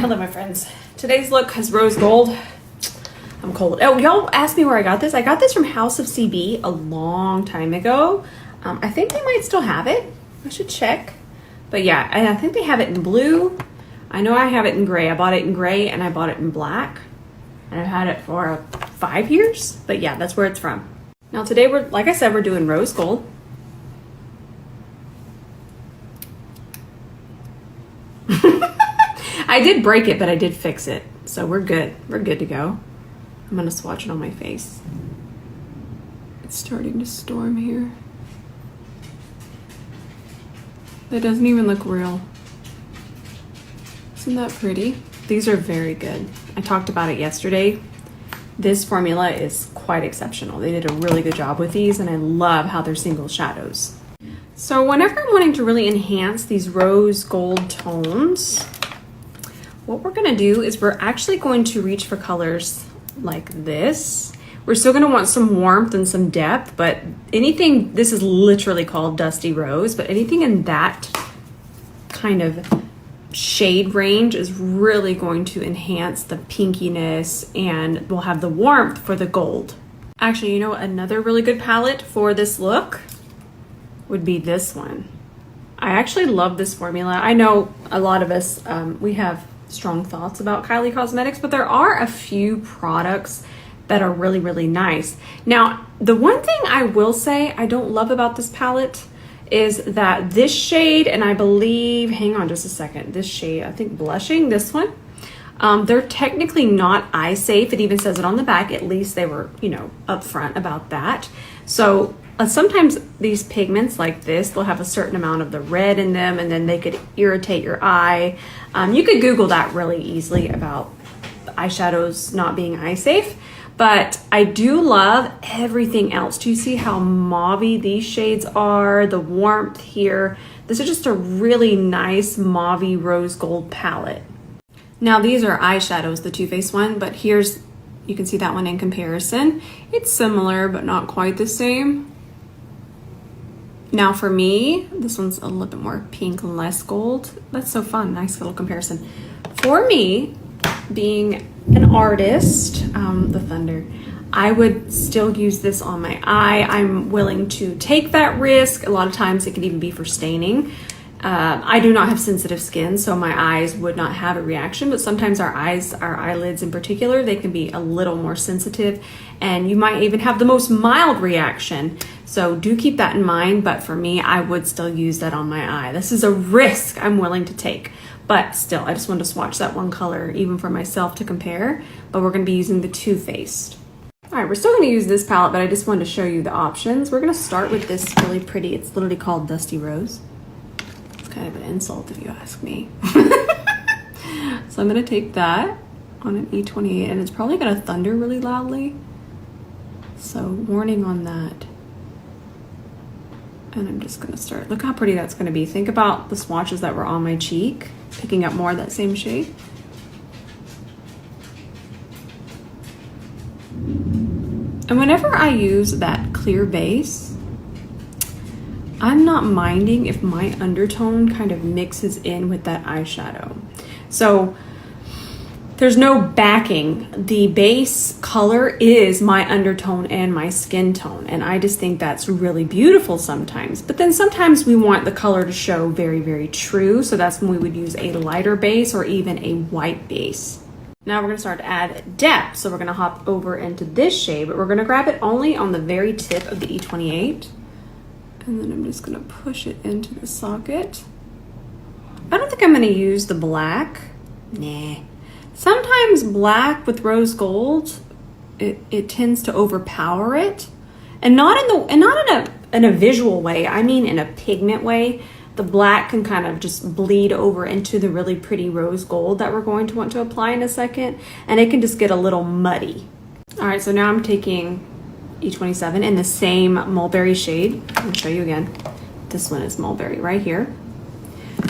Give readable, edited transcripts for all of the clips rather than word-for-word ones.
Hello my friends. Today's look has rose gold. I'm cold. Oh, y'all asked me where I got this. I got this from House of CB a long time ago. I think they might still have it. I should check. But yeah, I think they have it in blue. I know I have it in gray. I bought it in gray and I bought it in black. And I've had it for 5 years. But yeah, that's where it's from. Now today we're, like I said, we're doing rose gold. I did break it, but I did fix it. So we're good. We're good to go. I'm gonna swatch it on my face. It's starting to storm here. That doesn't even look real. Isn't that pretty? These are very good. I talked about it yesterday. This formula is quite exceptional. They did a really good job with these, and I love how they're single shadows. So whenever I'm wanting to really enhance these rose gold tones, what we're gonna do is we're actually going to reach for colors like this. We're still gonna want some warmth and some depth, but anything, this is literally called Dusty Rose, but anything in that kind of shade range is really going to enhance the pinkiness, and we'll have the warmth for the gold. Actually, you know, another really good palette for this look would be this one. I actually love this formula. I know a lot of us, we have strong thoughts about Kylie Cosmetics, but there are a few products that are really, really nice. Now, the one thing I will say I don't love about this palette is that this shade, and I believe, hang on just a second, this shade, I think Blushing, this one, they're technically not eye safe. It even says it on the back. At least they were, you know, upfront about that. So sometimes these pigments like this, they'll have a certain amount of the red in them, and then they could irritate your eye. You could Google that really easily about eyeshadows not being eye safe. But I do love everything else. Do you see how mauvey these shades are? The warmth here. This is just a really nice mauvey rose gold palette. Now these are eyeshadows, the Too Faced one, but here's, you can see that one in comparison. It's similar, but not quite the same. Now for me, this one's a little bit more pink, less gold. That's so fun, nice little comparison. For me, being an artist, the thunder, I would still use this on my eye. I'm willing to take that risk. A lot of times it can even be for staining. I do not have sensitive skin, so my eyes would not have a reaction, but sometimes our eyes, our eyelids in particular, they can be a little more sensitive, and you might even have the most mild reaction. So do keep that in mind, but for me, I would still use that on my eye. This is a risk I'm willing to take, but still, I just wanted to swatch that one color even for myself to compare, but we're gonna be using the Too Faced. All right, we're still gonna use this palette, but I just wanted to show you the options. We're gonna start with this really pretty, it's literally called Dusty Rose. Kind of an insult if you ask me. So I'm gonna take that on an E28, and it's probably gonna thunder really loudly, so warning on that. And I'm just gonna start. Look how pretty that's gonna be. Think about the swatches that were on my cheek, picking up more of that same shade. And whenever I use that clear base, I'm not minding if my undertone kind of mixes in with that eyeshadow. So there's no backing. The base color is my undertone and my skin tone. And I just think that's really beautiful sometimes. But then sometimes we want the color to show very, very true. So that's when we would use a lighter base or even a white base. Now we're gonna start to add depth. So we're gonna hop over into this shade, but we're gonna grab it only on the very tip of the E28. And then I'm just gonna push it into the socket. I don't think I'm gonna use the black. Nah. Sometimes black with rose gold, it tends to overpower it. And not in a visual way, I mean in a pigment way. The black can kind of just bleed over into the really pretty rose gold that we're going to want to apply in a second. And it can just get a little muddy. All right, so now I'm taking E27 in the same mulberry shade. I'll show you again. This one is mulberry right here.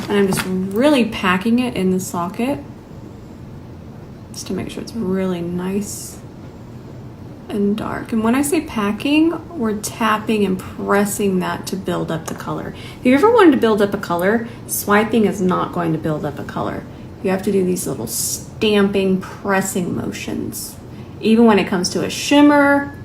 And I'm just really packing it in the socket just to make sure it's really nice and dark. And when I say packing, we're tapping and pressing that to build up the color. If you ever wanted to build up a color, swiping is not going to build up a color. you have to do these little stamping, pressing motions. Even when it comes to a shimmer,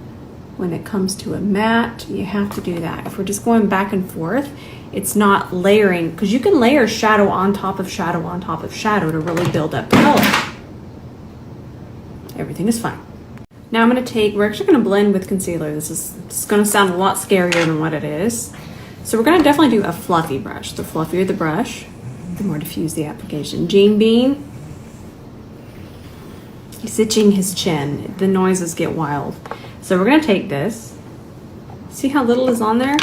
when it comes to a matte, you have to do that. If we're just going back and forth, it's not layering, because you can layer shadow on top of shadow on top of shadow to really build up color. Everything is fine. Now I'm gonna we're actually gonna blend with concealer. This is gonna sound a lot scarier than what it is. So we're gonna definitely do a fluffy brush. The fluffier the brush, the more diffuse the application. Gene Bean, he's itching his chin. The noises get wild. So we're gonna take this. See how little is on there?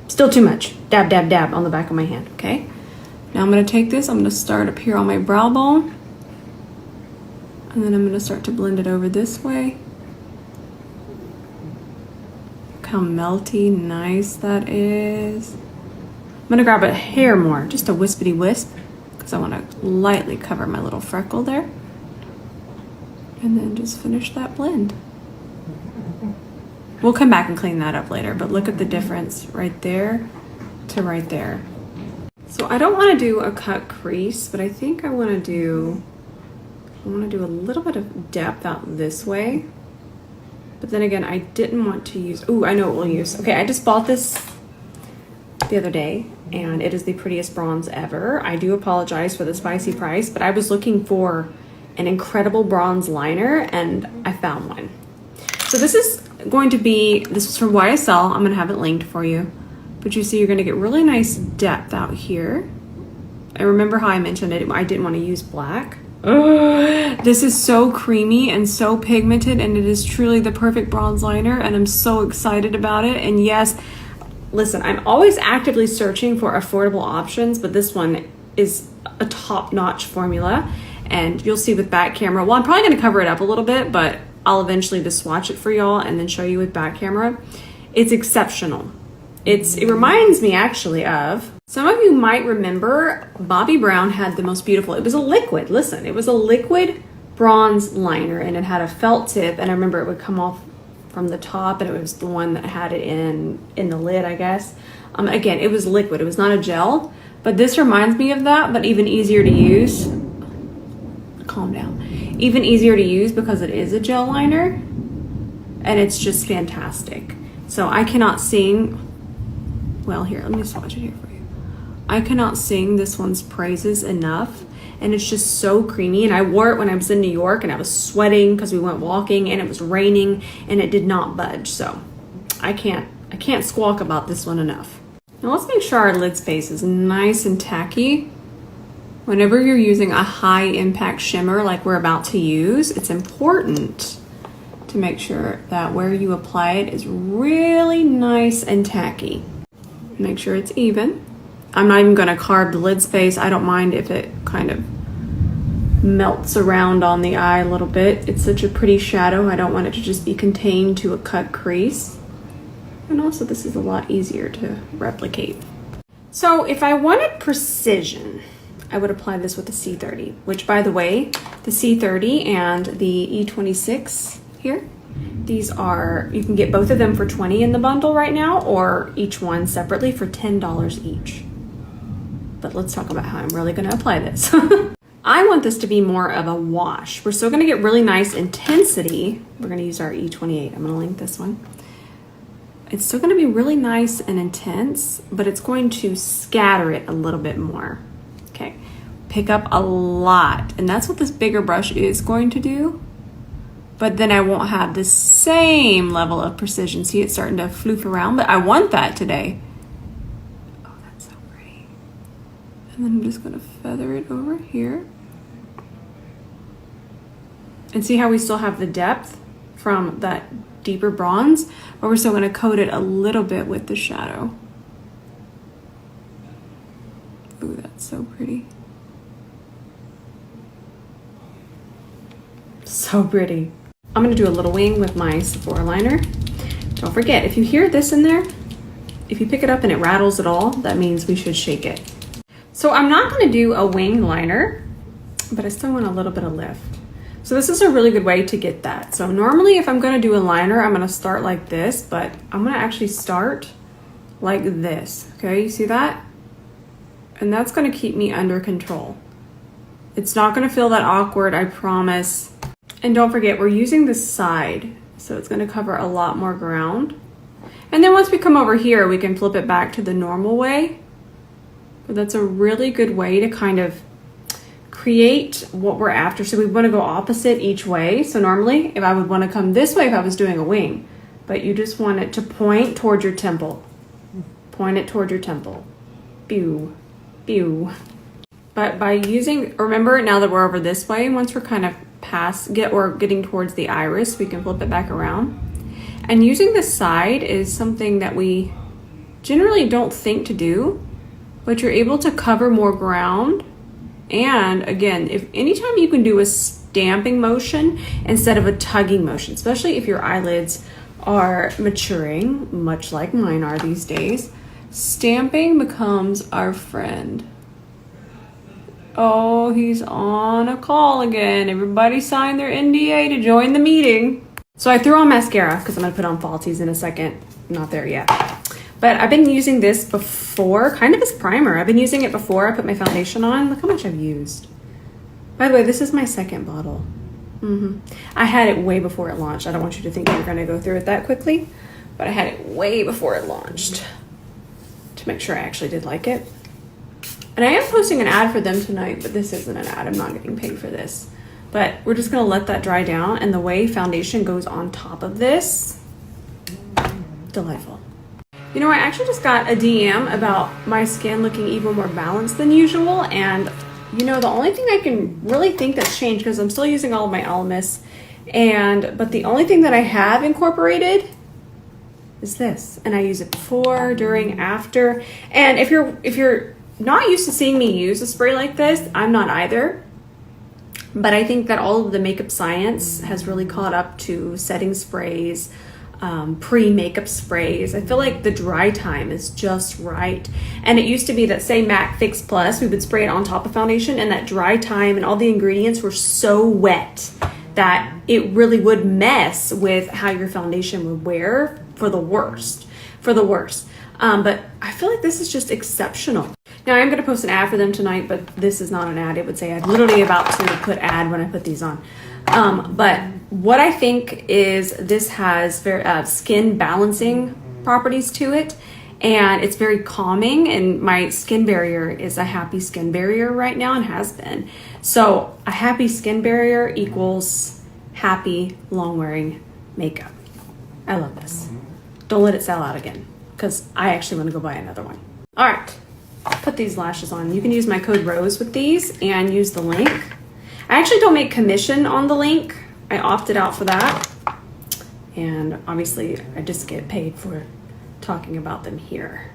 Still too much. Dab, dab, dab on the back of my hand, okay? Now I'm gonna take this, I'm gonna start up here on my brow bone. And then I'm gonna start to blend it over this way. Look how melty nice that is. I'm gonna grab a hair more, just a wispity wisp, because I wanna lightly cover my little freckle there. And then just finish that blend. We'll come back and clean that up later, but look at the difference right there to right there. So I don't wanna do a cut crease, but I think I wanna do a little bit of depth out this way. But then again, I didn't want to use, ooh, I know what we'll use. Okay, I just bought this the other day and it is the prettiest bronze ever. I do apologize for the spicy price, but I was looking for an incredible bronze liner and I found one. So this is going to be, this is from YSL. I'm gonna have it linked for you. But you see you're gonna get really nice depth out here. I remember how I mentioned it, I didn't wanna use black. This is so creamy and so pigmented and it is truly the perfect bronze liner and I'm so excited about it. And yes, listen, I'm always actively searching for affordable options, but this one is a top-notch formula and you'll see with back camera. Well, I'm probably gonna cover it up a little bit, but I'll eventually just swatch it for y'all and then show you with back camera. It's exceptional. It reminds me actually of, some of you might remember Bobbi Brown had the most beautiful, it was a liquid, listen, it was a liquid bronze liner and it had a felt tip and I remember it would come off from the top and it was the one that had it in the lid, I guess. Again, it was liquid, it was not a gel, but this reminds me of that, but even easier to use. Calm down. Even easier to use because it is a gel liner and it's just fantastic. So I cannot sing, well here, let me swatch it here for you. I cannot sing this one's praises enough and it's just so creamy and I wore it when I was in New York and I was sweating because we went walking and it was raining and it did not budge. So I can't squawk about this one enough. Now let's make sure our lid space is nice and tacky. Whenever you're using a high impact shimmer like we're about to use, it's important to make sure that where you apply it is really nice and tacky. Make sure it's even. I'm not even gonna carve the lid space. I don't mind if it kind of melts around on the eye a little bit. It's such a pretty shadow. I don't want it to just be contained to a cut crease. And also this is a lot easier to replicate. So if I wanted precision, I would apply this with the C30, which by the way, the C30 and the E26 here, these are, you can get both of them for $20 in the bundle right now, or each one separately for $10 each. But let's talk about how I'm really gonna apply this. I want this to be more of a wash. We're still gonna get really nice intensity. We're gonna use our E28, I'm gonna link this one. It's still gonna be really nice and intense, but it's going to scatter it a little bit more. Okay, pick up a lot, and that's what this bigger brush is going to do. But then I won't have the same level of precision. See, it's starting to floof around, but I want that today. Oh, that's so pretty. And then I'm just gonna feather it over here. And see how we still have the depth from that deeper bronze, but we're still gonna coat it a little bit with the shadow. Ooh, that's so pretty. So pretty. I'm gonna do a little wing with my Sephora liner. Don't forget, if you hear this in there, if you pick it up and it rattles at all, that means we should shake it. So I'm not gonna do a wing liner, but I still want a little bit of lift. So this is a really good way to get that. So normally if I'm gonna do a liner, I'm gonna start like this, but I'm gonna actually start like this, okay? You see that? And that's gonna keep me under control. It's not gonna feel that awkward, I promise. And don't forget, we're using the side, so it's gonna cover a lot more ground. And then once we come over here, we can flip it back to the normal way. But that's a really good way to kind of create what we're after. So we wanna go opposite each way. So normally, if I would wanna come this way if I was doing a wing, but you just want it to point towards your temple. Point it toward your temple. Pew, pew. But by using, remember now that we're over this way, once we're kind of we're getting towards the iris, we can flip it back around. And using the side is something that we generally don't think to do, but you're able to cover more ground. And again, if anytime you can do a stamping motion instead of a tugging motion, especially if your eyelids are maturing, much like mine are these days, stamping becomes our friend. Oh, he's on a call again. Everybody signed their NDA to join the meeting. So I threw on mascara because I'm gonna put on falsies in a second. Not there yet. But I've been using this before, kind of as primer. I've been using it before I put my foundation on. Look how much I've used. By the way, this is my second bottle. I had it way before it launched. I don't want you to think you're gonna go through it that quickly, but I had it way before it launched to make sure I actually did like it. And I am posting an ad for them tonight, but this isn't an ad. I'm not getting paid for this. But we're just gonna let that dry down, and the way foundation goes on top of this, delightful. You know, I actually just got a DM about my skin looking even more balanced than usual, and you know, the only thing I can really think that's changed, because I'm still using all of my Elemis, but the only thing that I have incorporated is this, and I use it before, during, after. And if you're not used to seeing me use a spray like this, I'm not either. But I think that all of the makeup science has really caught up to setting sprays, pre-makeup sprays. I feel like the dry time is just right. And it used to be that, say, MAC Fix Plus, we would spray it on top of foundation, and that dry time and all the ingredients were so wet that it really would mess with how your foundation would wear for the worst. But I feel like this is just exceptional. Now, I'm going to post an ad for them tonight, but this is not an ad. It would say I'm literally about to put ad when I put these on. But what I think is this has very skin balancing properties to it, and it's very calming, and my skin barrier is a happy skin barrier right now and has been. So a happy skin barrier equals happy long wearing makeup. I love this. Don't let it sell out again, because I actually want to go buy another one. All right. Put these lashes on. You can use my code ROSE with these and use the link. I actually don't make commission on the link. I opted out for that. And obviously I just get paid for talking about them here.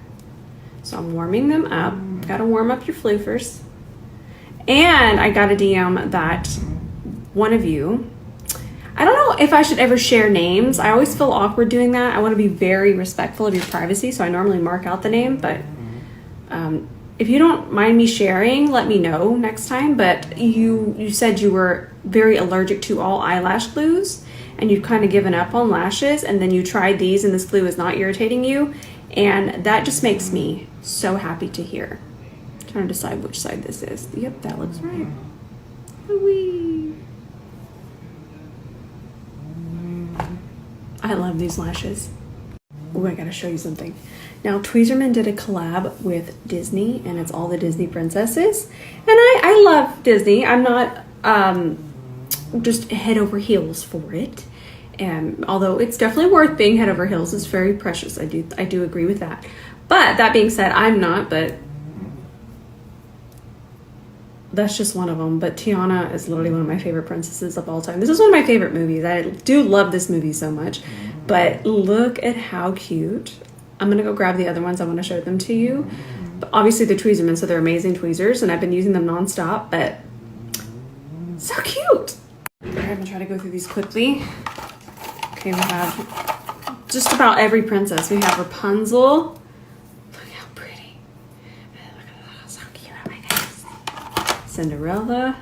So I'm warming them up. Gotta warm up your floofers. And I got a DM that one of you, I don't know if I should ever share names. I always feel awkward doing that. I want to be very respectful of your privacy, so I normally mark out the name, but if you don't mind me sharing, let me know next time. But you said you were very allergic to all eyelash glues, and you've kind of given up on lashes, and then you tried these and this glue is not irritating you, and that just makes me so happy to hear. I'm trying to decide which side this is. Yep, that looks right. Whee! I love these lashes. Oh, I gotta show you something. Now, Tweezerman did a collab with Disney, and it's all the Disney princesses. And I love Disney. I'm not just head over heels for it. And although it's definitely worth being head over heels, it's very precious. I do agree with that. But that being said, I'm not, but that's just one of them. But Tiana is literally one of my favorite princesses of all time. This is one of my favorite movies. I do love this movie so much. But look at how cute. I'm gonna go grab the other ones. I want to show them to you. But obviously they're Tweezerman, so they're amazing tweezers, and I've been using them nonstop, but so cute. I'm gonna try to go through these quickly. Okay, we have just about every princess. We have Rapunzel. Look how pretty. Look at that, so cute. Oh my goodness. Cinderella.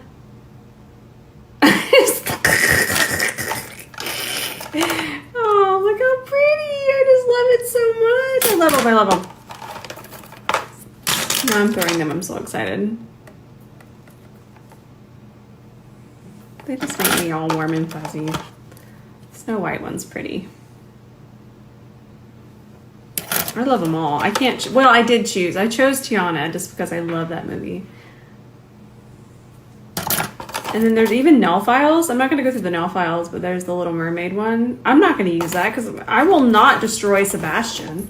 Oh, look how pretty. I just love it so much. I love them. Now I'm throwing them. I'm so excited. they just make me all warm and fuzzy. Snow White one's pretty. I love them all. I can't, well, I did choose. I chose Tiana just because I love that movie. And then there's even nail files. I'm not going to go through the nail files, but there's the Little Mermaid one. I'm not going to use that because I will not destroy Sebastian.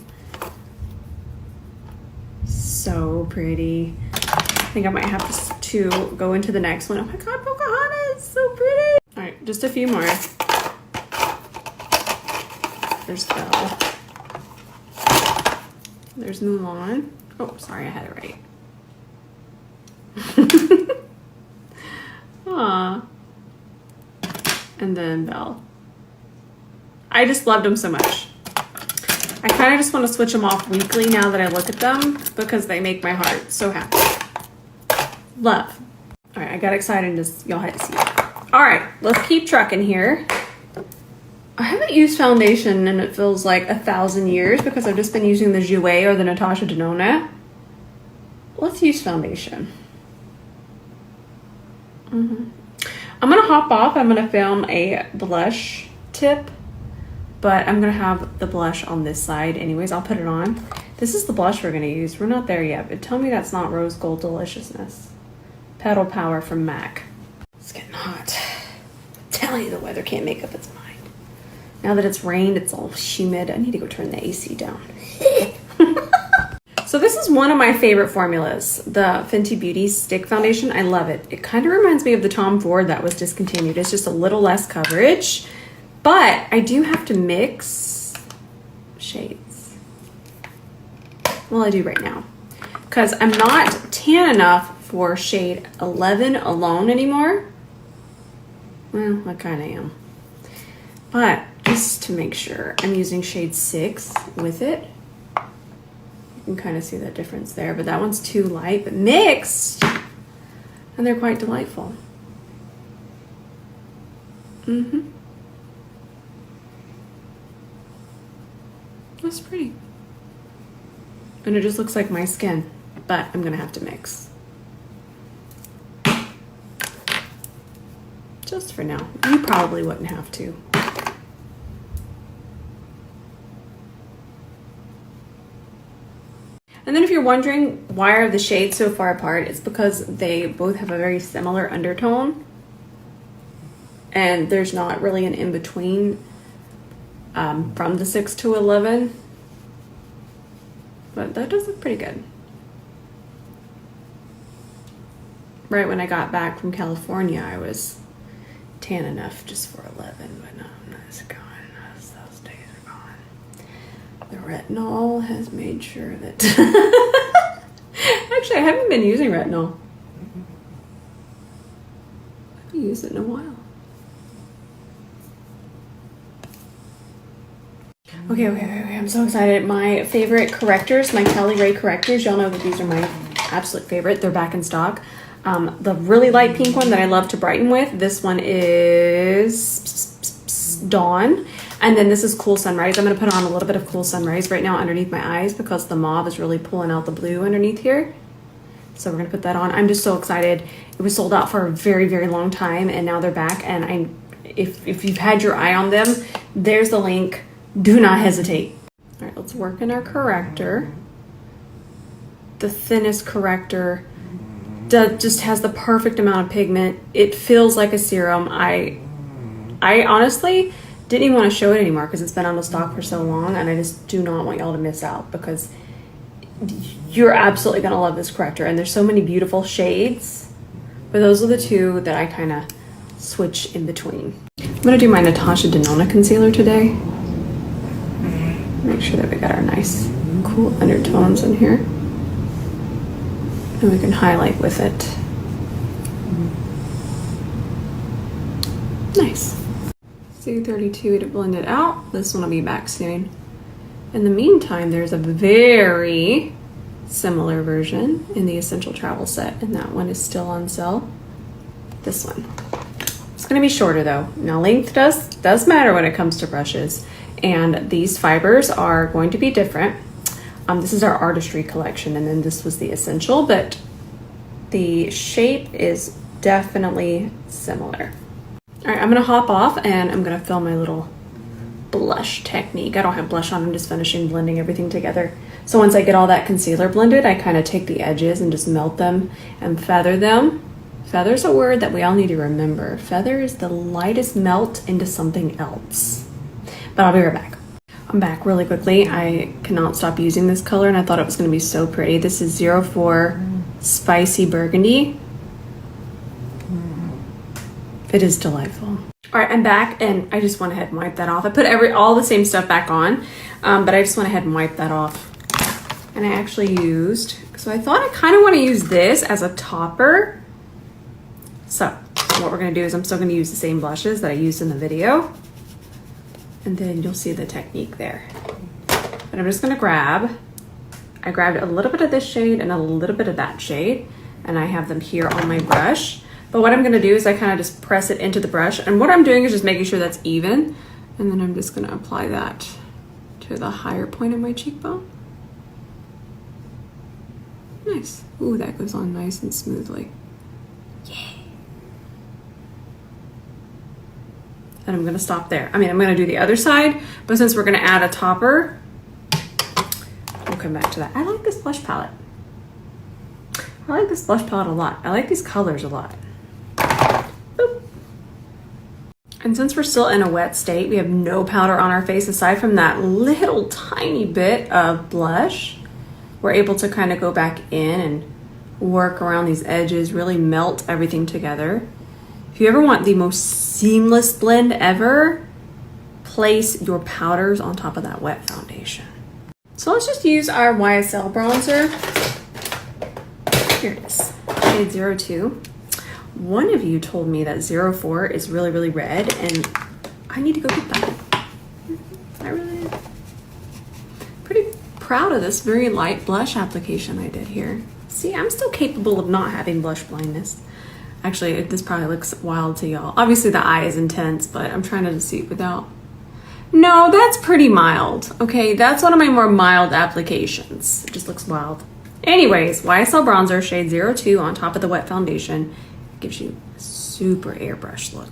So pretty. I think I might have to go into the next one. Oh my God, Pocahontas, so pretty. All right, just a few more. There's Belle. There's Mulan. Oh, sorry, I had it right. Aw. And then Belle. I just loved them so much. I kind of just want to switch them off weekly now that I look at them because they make my heart so happy. Love. All right, I got excited and just, y'all had to see it. All right, let's keep trucking here. I haven't used foundation and it feels like 1,000 years because I've just been using the Jouer or the Natasha Denona. Let's use foundation. I'm gonna hop off. I'm gonna film a blush tip, but I'm gonna have the blush on this side anyways. I'll put it on. This is the blush we're gonna use. We're not there yet, but tell me that's not Rose Gold Deliciousness. Petal Power from MAC. It's getting hot. I'm telling you, the weather can't make up its mind. Now that it's rained, it's all humid. I need to go turn the AC down. So this is one of my favorite formulas, the Fenty Beauty Stick Foundation. I love it. It kind of reminds me of the Tom Ford that was discontinued. It's just a little less coverage, but I do have to mix shades. Well, I do right now because I'm not tan enough for shade 11 alone anymore. Well, I kind of am, but just to make sure, I'm using shade 6 with it. You can kind of see that difference there, but that one's too light, but mixed, and they're quite delightful. That's pretty. And it just looks like my skin, but I'm gonna have to mix. Just for now. You probably wouldn't have to. And then if you're wondering why are the shades so far apart, it's because they both have a very similar undertone. And there's not really an in-between from the 6 to 11. But that does look pretty good. Right when I got back from California, I was tan enough just for 11, but no, it's gone. Those days are gone. The retinol has made sure that... Actually, I haven't been using retinol. I haven't used it in a while. Okay, I'm so excited. My favorite correctors, my Kelly Ray correctors, y'all know that these are my absolute favorite. They're back in stock. The really light pink one that I love to brighten with, this one is Dawn. And then this is Cool Sunrise. I'm going to put on a little bit of Cool Sunrise right now underneath my eyes because the mauve is really pulling out the blue underneath here. So we're going to put that on. I'm just so excited. It was sold out for a very, very long time, and now they're back. And if you've had your eye on them, there's the link. Do not hesitate. All right, let's work in our corrector. The thinnest corrector just has the perfect amount of pigment. It feels like a serum. I honestly didn't even want to show it anymore because it's been out of stock for so long, and I just do not want y'all to miss out because you're absolutely gonna love this corrector, and there's so many beautiful shades, but those are the two that I kind of switch in between. I'm gonna do my Natasha Denona concealer today. Make sure that we got our nice cool undertones in here, and we can highlight with it. Nice. C32 to blend it out. This one will be back soon. In the meantime, there's a very similar version in the Essential Travel set, and that one is still on sale. This one. It's going to be shorter though. Now length does matter when it comes to brushes, and these fibers are going to be different. This is our Artistry collection, and then this was the Essential, but the shape is definitely similar. All right, I'm gonna hop off and I'm gonna film my little blush technique. I don't have blush on, I'm just finishing blending everything together. So once I get all that concealer blended, I kind of take the edges and just melt them and feather them. Feather's a word that we all need to remember. Feather is the lightest melt into something else. But I'll be right back. I'm back really quickly. I cannot stop using this color and I thought it was gonna be so pretty. This is 04 Spicy Burgundy. It is delightful. All right, I'm back and I just went ahead and wiped that off. I put all the same stuff back on, but I just went ahead and wiped that off. And I actually used, so I thought I kind of want to use this as a topper. So what we're gonna do is I'm still gonna use the same blushes that I used in the video. And then you'll see the technique there. But I'm just gonna I grabbed a little bit of this shade and a little bit of that shade, and I have them here on my brush. But what I'm gonna do is I kind of just press it into the brush, and what I'm doing is just making sure that's even, and then I'm just gonna apply that to the higher point of my cheekbone. Nice. Ooh, that goes on nice and smoothly. Yeah. And I'm gonna stop there. I mean, I'm gonna do the other side, but since we're gonna add a topper, we'll come back to that. I like this blush palette. I like this blush palette a lot. I like these colors a lot. Boop. And since we're still in a wet state, we have no powder on our face aside from that little tiny bit of blush. We're able to kind of go back in and work around these edges, really melt everything together. If you ever want the most seamless blend ever, place your powders on top of that wet foundation. So let's just use our YSL bronzer. Here it is, shade 02. One of you told me that 04 is really, really red, and I need to go get that. I really am. Pretty proud of this very light blush application I did here. See, I'm still capable of not having blush blindness. Actually, this probably looks wild to y'all. Obviously the eye is intense, but I'm trying to deceive without. No, that's pretty mild. Okay, that's one of my more mild applications. It just looks wild. Anyways, YSL bronzer, shade 02 on top of the wet foundation. Gives you a super airbrush look.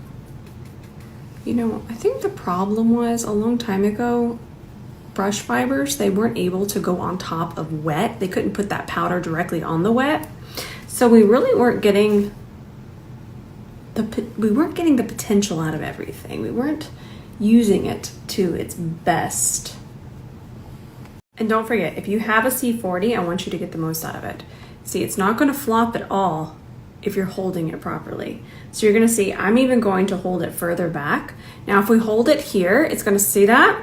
You know, I think the problem was a long time ago, brush fibers, they weren't able to go on top of wet. They couldn't put that powder directly on the wet. So we really weren't getting the potential out of everything. We weren't using it to its best. And don't forget, if you have a C40, I want you to get the most out of it. See, it's not going to flop at all if you're holding it properly. So you're going to see, I'm even going to hold it further back. Now, if we hold it here, it's going to see that.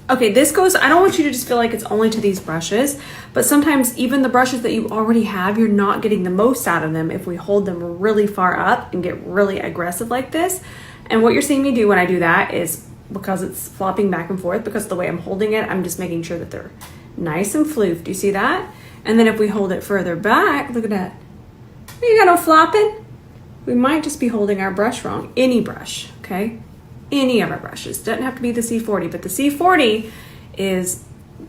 Okay, this goes, I don't want you to just feel like it's only to these brushes, but sometimes even the brushes that you already have, you're not getting the most out of them if we hold them really far up and get really aggressive like this. And what you're seeing me do when I do that is, because it's flopping back and forth, because of the way I'm holding it, I'm just making sure that they're nice and floofed. Do you see that? And then if we hold it further back, look at that. You got no flopping. We might just be holding our brush wrong. Any brush, okay? Any of our brushes. Doesn't have to be the C40, but the C40 is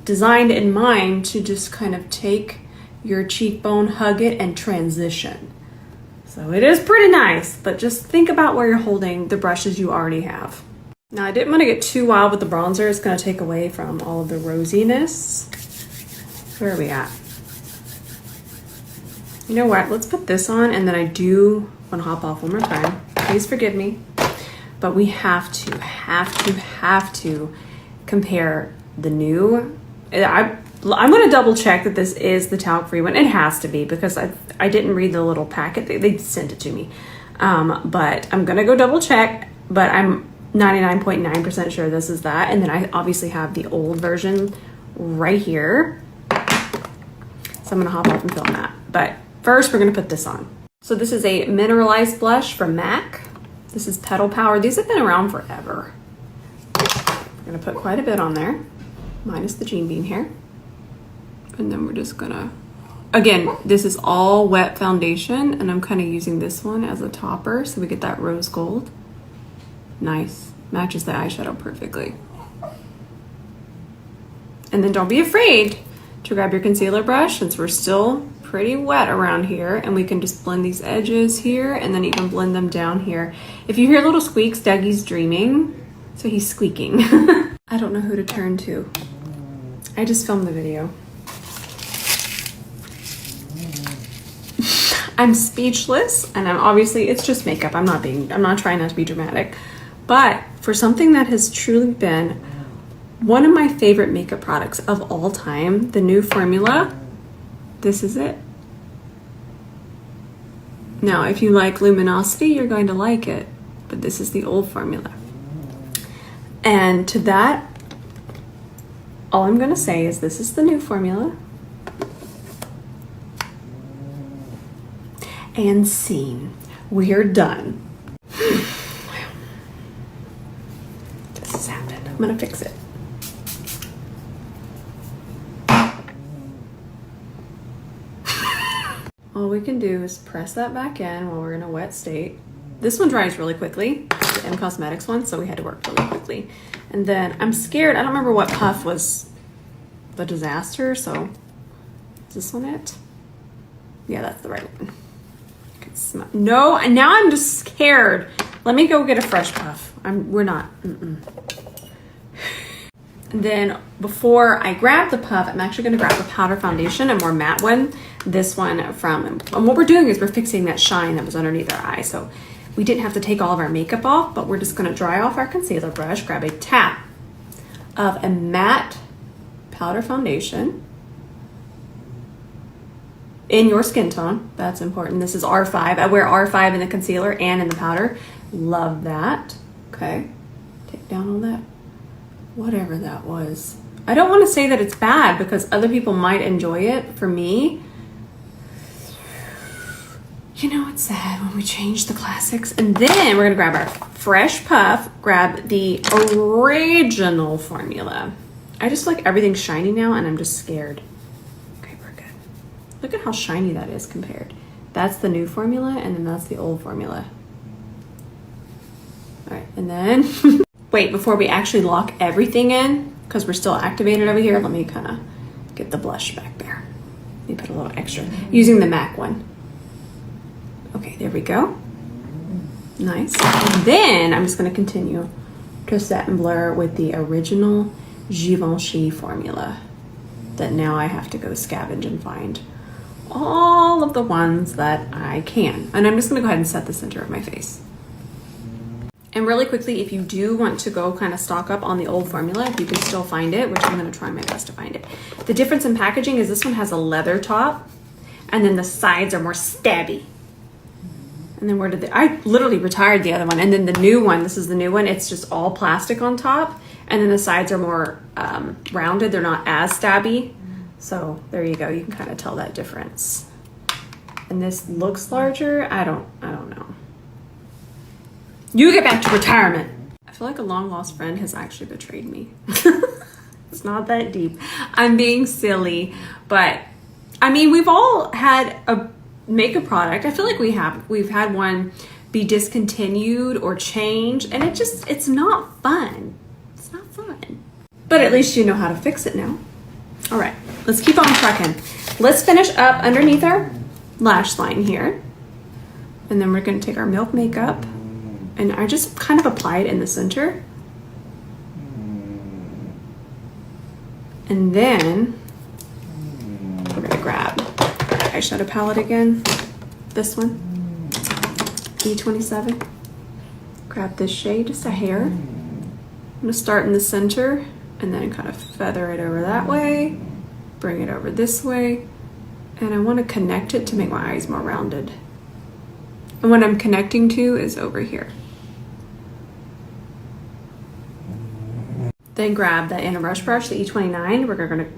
designed in mind to just kind of take your cheekbone, hug it, and transition. So it is pretty nice, but just think about where you're holding the brushes you already have. Now, I didn't want to get too wild with the bronzer. It's going to take away from all of the rosiness. Where are we at? You know what? Let's put this on, and then I do want to hop off one more time. Please forgive me. But we have to compare the new. I'm going to double check that this is the talc-free one. It has to be, because I didn't read the little packet. They sent it to me. But I'm going to go double check, but I'm 99.9% sure this is that. And then I obviously have the old version right here. So I'm going to hop off and film that. But first, we're going to put this on. So this is a mineralized blush from MAC. This is Petal Power. These have been around forever. We're going to put quite a bit on there, minus the Gene Bean here. And then we're just going to, again, this is all wet foundation, and I'm kind of using this one as a topper so we get that rose gold. Nice. Matches the eyeshadow perfectly. And then don't be afraid to grab your concealer brush, since we're still pretty wet around here, and we can just blend these edges here and then even blend them down here. If you hear little squeaks, Dougie's dreaming, so he's squeaking. I don't know who to turn to. I just filmed the video. I'm speechless, and I'm obviously, it's just makeup. I'm not trying not to be dramatic, but for something that has truly been one of my favorite makeup products of all time, the new formula, this is it. Now, if you like luminosity, you're going to like it, but this is the old formula. And to that, all I'm gonna say is this is the new formula. And scene. We're done. This has happened. I'm gonna fix it. All we can do is press that back in while we're in a wet state. This one dries really quickly, the M Cosmetics one, so we had to work really quickly. And then I'm scared, I don't remember what puff was the disaster, so is this one it? Yeah, that's the right one. No, and now I'm just scared. Let me go get a fresh puff. We're not. And then before I grab the puff, I'm actually going to grab the powder foundation, a more matte one. This one from, and what we're doing is we're fixing that shine that was underneath our eye. So we didn't have to take all of our makeup off, but we're just going to dry off our concealer brush, grab a tap of a matte powder foundation in your skin tone. That's important. This is R5. I wear R5 in the concealer and in the powder. Love that. Okay. Take down all that. Whatever that was. I don't want to say that it's bad because other people might enjoy it. For me, you know, it's sad when we change the classics. And then we're going to grab our fresh puff, grab the original formula. I just feel like everything's shiny now and I'm just scared. Look at how shiny that is compared. That's the new formula, and then that's the old formula. All right, and then, wait, before we actually lock everything in, because we're still activated over here, let me kind of get the blush back there. Let me put a little extra, using the MAC one. Okay, there we go. Nice. And then I'm just gonna continue to set and blur with the original Givenchy formula that now I have to go scavenge and find all of the ones that I can. And I'm just gonna go ahead and set the center of my face. And really quickly, if you do want to go kind of stock up on the old formula, if you can still find it, which I'm gonna try my best to find it. The difference in packaging is this one has a leather top and then the sides are more stabby. And then where did I literally retired the other one. And then the new one, this is the new one, it's just all plastic on top. And then the sides are more rounded, they're not as stabby. So there you go, you can kind of tell that difference. And this looks larger, I don't know. You get back to retirement. I feel like a long lost friend has actually betrayed me. It's not that deep. I'm being silly, but I mean, we've all had a makeup product. I feel like we've had one be discontinued or changed, and it's not fun. It's not fun. But at least you know how to fix it now. All right, let's keep on trucking. Let's finish up underneath our lash line here. And then we're gonna take our Milk Makeup, and I just kind of apply it in the center. And then we're gonna grab our eyeshadow palette again. This one, E27. Grab this shade, just a hair. I'm gonna start in the center and then kind of feather it over that way, bring it over this way, and I want to connect it to make my eyes more rounded. And what I'm connecting to is over here. Then grab that inner brush, the E29. We're gonna,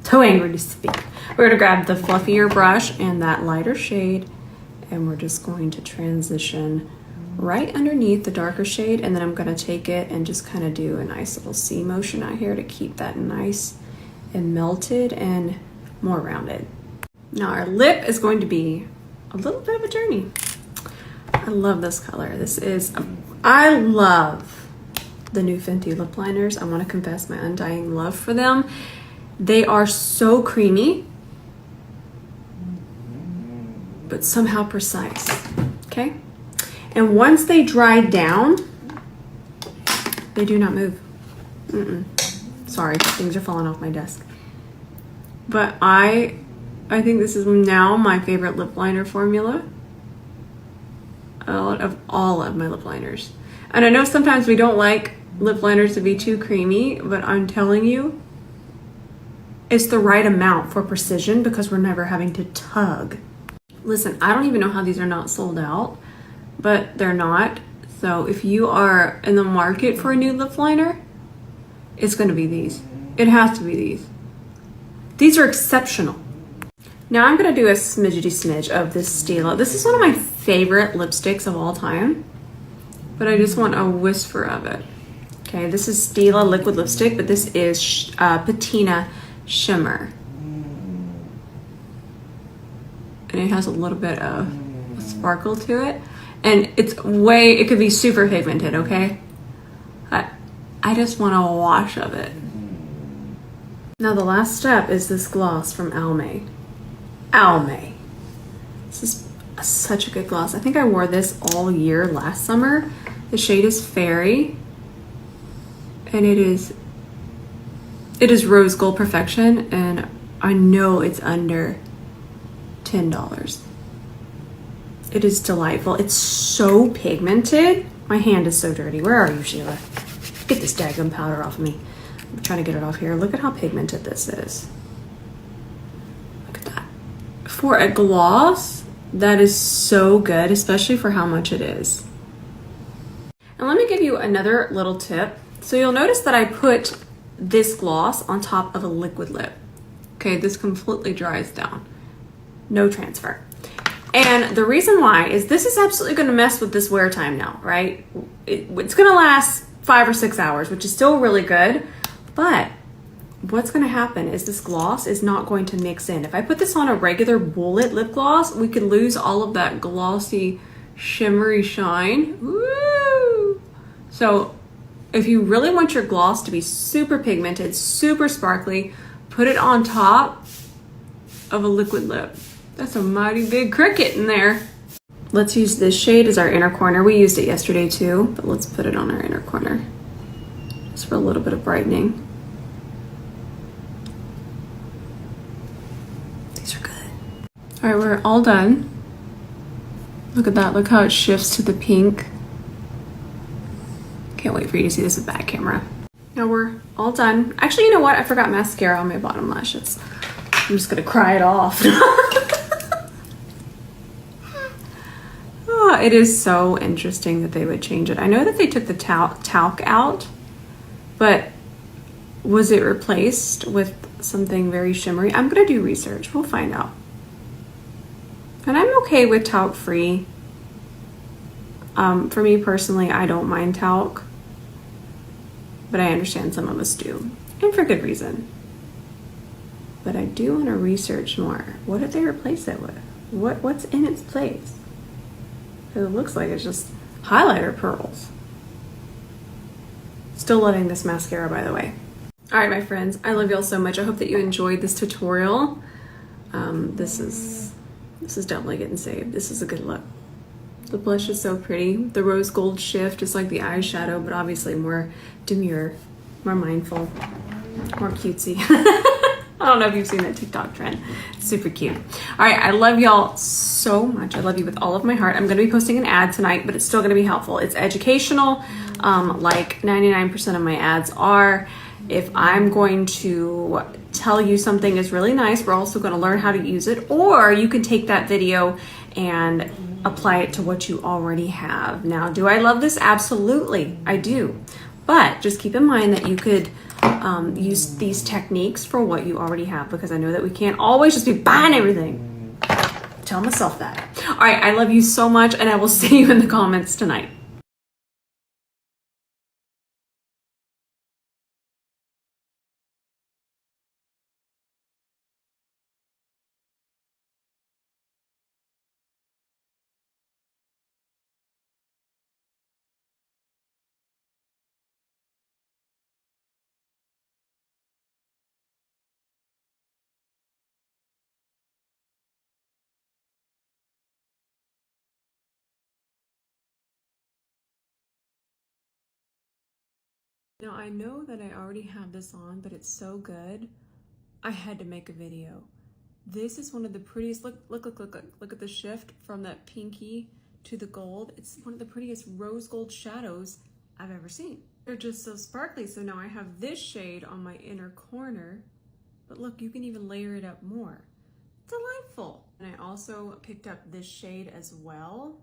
too angry to speak. We're gonna grab the fluffier brush and that lighter shade, and we're just going to transition right underneath the darker shade, and then I'm gonna take it and just kind of do a nice little C motion out here to keep that nice and melted and more rounded. Now our lip is going to be a little bit of a journey. I love this color. I love the new Fenty lip liners. I want to confess my undying love for them. They are so creamy. but somehow precise. Okay? And once they dry down, they do not move. Sorry, things are falling off my desk. But I think this is now my favorite lip liner formula out of all of my lip liners. And I know sometimes we don't like lip liners to be too creamy, but I'm telling you, it's the right amount for precision because we're never having to tug. Listen, I don't even know how these are not sold out, but they're not. So if you are in the market for a new lip liner, it's gonna be these. It has to be these. These are exceptional. Now I'm gonna do a smidgety smidge of this 𝗕𝗲. This is one of my favorite lipsticks of all time, but I just want a whisper of it. Okay, this is 𝗕𝗲 liquid lipstick, but this is Patina Shimmer. And it has a little bit of a sparkle to it. And it could be super pigmented, okay? I just want a wash of it. Now the last step is this gloss from Almay. Almay. This is such a good gloss. I think I wore this all year last summer. The shade is Fairy. And it is rose gold perfection, and I know it's under $10. It is delightful. It's so pigmented. My hand is so dirty. Where are you, Sheila? Get this daggum powder off of me. I'm trying to get it off here. Look at how pigmented this is. Look at that. For a gloss, that is so good, especially for how much it is. And let me give you another little tip. So you'll notice that I put this gloss on top of a liquid lip. Okay, this completely dries down. No transfer. And the reason why is this is absolutely gonna mess with this wear time now, right? It's gonna last 5 or 6 hours, which is still really good, but what's gonna happen is this gloss is not going to mix in. If I put this on a regular bullet lip gloss, we could lose all of that glossy, shimmery shine. Woo! So if you really want your gloss to be super pigmented, super sparkly, put it on top of a liquid lip. That's a mighty big cricket in there. Let's use this shade as our inner corner. We used it yesterday too, but let's put it on our inner corner. Just for a little bit of brightening. These are good. All right, we're all done. Look at that, look how it shifts to the pink. Can't wait for you to see this with back camera. Now we're all done. Actually, you know what? I forgot mascara on my bottom lashes. I'm just gonna cry it off. Oh, it is so interesting that they would change it. I know that they took the talc out, but was it replaced with something very shimmery? I'm gonna do research. We'll find out. And I'm okay with talc free. For me personally, I don't mind talc, but I understand some of us do, and for good reason. But I do want to research more. What did they replace it with? What's in its place? Because it looks like it's just highlighter pearls. Still loving this mascara, by the way. All right, my friends, I love y'all so much. I hope that you enjoyed this tutorial. This is definitely getting saved. This is a good look. The blush is so pretty. The rose gold shift is like the eyeshadow, but obviously more demure, more mindful, more cutesy. I don't know if you've seen that TikTok trend. It's super cute. All right, I love y'all so much. I love you with all of my heart. I'm gonna be posting an ad tonight, but it's still gonna be helpful. It's educational, like 99% of my ads are. If I'm going to tell you something is really nice, we're also gonna learn how to use it, or you can take that video and apply it to what you already have. Now, do I love this? Absolutely, I do. But just keep in mind that you could use these techniques for what you already have, because I know that we can't always just be buying everything. Tell myself that. All right, I love you so much, and I will see you in the comments tonight. Now I know that I already have this on, but it's so good. I had to make a video. This is one of the prettiest, look at the shift from that pinky to the gold. It's one of the prettiest rose gold shadows I've ever seen. They're just so sparkly. So now I have this shade on my inner corner, but look, you can even layer it up more. Delightful. And I also picked up this shade as well.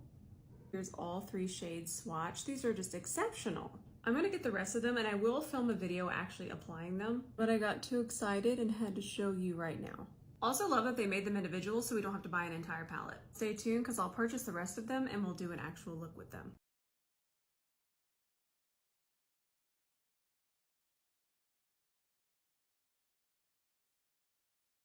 Here's all 3 shades swatched. These are just exceptional. I'm gonna get the rest of them and I will film a video actually applying them, but I got too excited and had to show you right now. Also love that they made them individual so we don't have to buy an entire palette. Stay tuned because I'll purchase the rest of them and we'll do an actual look with them.